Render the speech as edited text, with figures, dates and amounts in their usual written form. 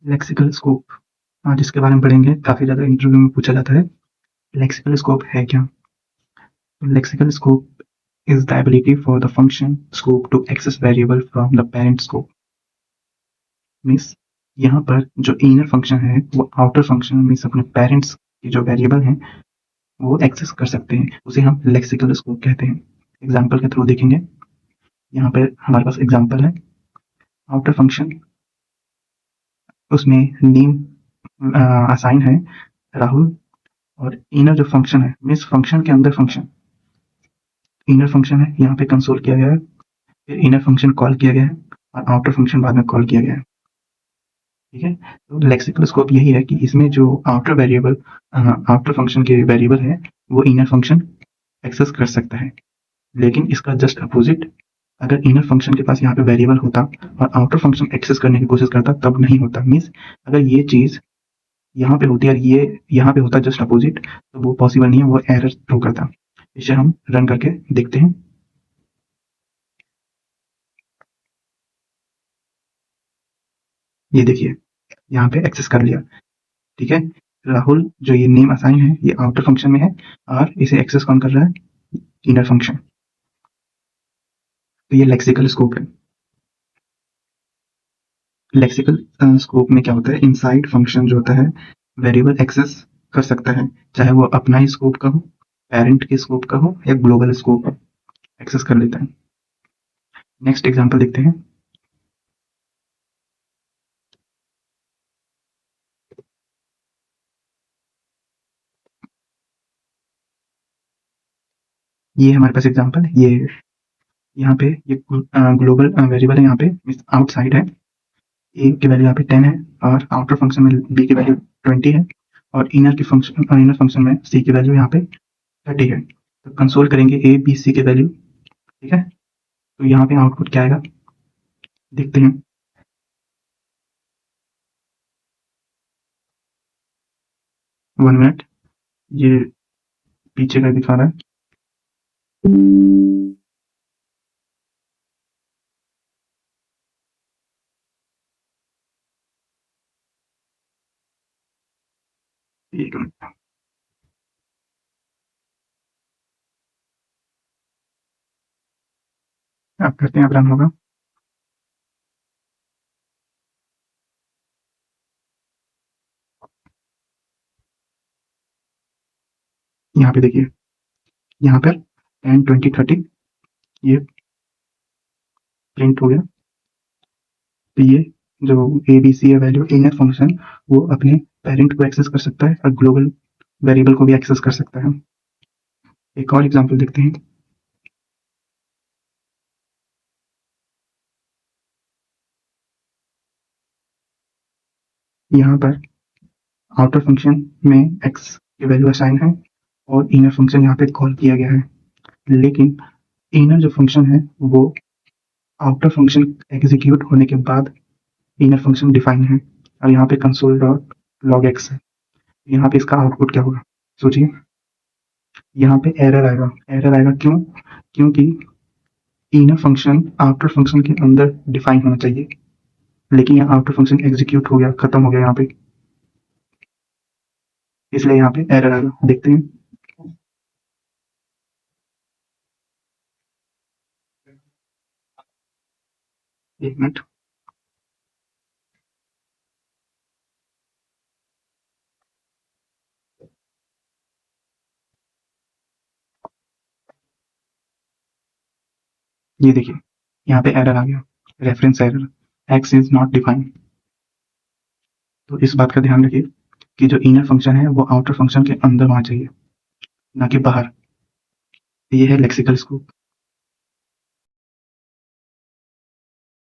Lexical scope, आज इसके बारे में पढ़ेंगे, काफ़ी ज़्यादा इंटरव्यू में पूछा जाता है। लेक्सिकल स्कोप है क्या? Lexical scope is the ability for the function scope to access variable from the parent scope. Means यहाँ पर जो इनर फंक्शन है वो आउटर फंक्शन मीन्स अपने पेरेंट्स की जो वेरिएबल हैं वो एक्सेस कर सकते हैं, उसे हम लेक्सिकल स्कोप कहते हैं। एग्जाम्पल के थ्रू देखेंगे। यहाँ पर हमारे पास एग्जाम्पल है, आउटर फंक्शन, उसमें नेम असाइन है राहुल, और इनर जो फंक्शन है मीन्स फंक्शन के अंदर फंक्शन, इनर फंक्शन है यहाँ पे कंसोल किया गया है, फिर इनर फंक्शन कॉल किया गया है और आउटर फंक्शन बाद में कॉल किया गया है। ठीक है, तो लेक्सिकल स्कोप यही है कि इसमें जो आउटर वेरिएबल, आउटर फंक्शन के वेरिएबल है वो इनर फंक्शन एक्सेस कर सकता है। लेकिन इसका जस्ट अपोजिट, अगर इनर फंक्शन के पास यहाँ पे वेरिएबल होता और आउटर फंक्शन एक्सेस करने की कोशिश करता तब नहीं होता। मीन्स अगर ये चीज यहाँ पे होती और ये यहाँ पे होता जस्ट अपोजिट, तो वो पॉसिबल नहीं है, वो एरर थ्रो करता। इसे हम रन करके देखते हैं। ये देखिए यहाँ पे एक्सेस कर लिया। ठीक है, राहुल जो ये नेम असाइन है ये आउटर फंक्शन में है और इसे एक्सेस कौन कर रहा है? Inner function. तो ये लेक्सिकल स्कोप है। लेक्सिकल स्कोप में क्या होता है, इनसाइड फंक्शन जो होता है वेरिएबल एक्सेस कर सकता है, चाहे वो अपना ही स्कोप का हो, पेरेंट के स्कोप का हो या ग्लोबल स्कोप, एक्सेस कर लेता है। नेक्स्ट एग्जांपल देखते हैं। ये हमारे पास एग्जांपल, ये यहाँ पे ये ग्लोबल वेरिएबल है, यहाँ पे आउटसाइड है, ए की वैल्यू यहाँ पे 10 है और आउटर फंक्शन में बी की वैल्यू 20 है और इनर फंक्शन में सी की वैल्यू यहाँ पे 30 है। तो कंसोल करेंगे ए बी सी की वैल्यू। ठीक है, तो यहाँ पे आउटपुट क्या आएगा देखते हैं। वन मिनट, ये पीछे का दिखा रहा है। एक मिनट, आप करते हैं, अब रन होगा। यहाँ पे देखिए, यहाँ पर 10 20 30 ये प्रिंट हो गया। तो ये जो ए बी सी है वैल्यू इनर फंक्शन वो अपने पेरेंट को एक्सेस कर सकता है और ग्लोबल वेरिएबल को भी एक्सेस कर सकता है। एक और एग्जांपल देखते हैं। यहाँ पर आउटर फंक्शन में एक्स की वैल्यू असाइन है और इनर फंक्शन यहाँ पे कॉल किया गया है, लेकिन इनर जो फंक्शन है वो आउटर फंक्शन एग्जीक्यूट होने के बाद इनर फंक्शन डिफाइन है और यहाँ पे कंसोल डॉट लॉग एक्स है। यहाँ पे इसका आउटपुट क्या होगा सोचिए। यहाँ पे एरर आएगा। एरर आएगा क्यों? क्योंकि इनर फंक्शन आउटर फंक्शन के अंदर डिफाइन होना चाहिए, लेकिन यहाँ आउटर फंक्शन एग्जीक्यूट हो गया, खत्म हो गया यहाँ पे, इसलिए यहाँ पे एरर आएगा। देखते हैं। एक मिनट, ये देखिए यहाँ पे एरर आ गया, reference error, x is not defined. तो इस बात का ध्यान रखिए कि जो इनर फंक्शन है वो आउटर फंक्शन के अंदर होना चाहिए, ना कि बाहर। ये है लेक्सिकल स्कोप।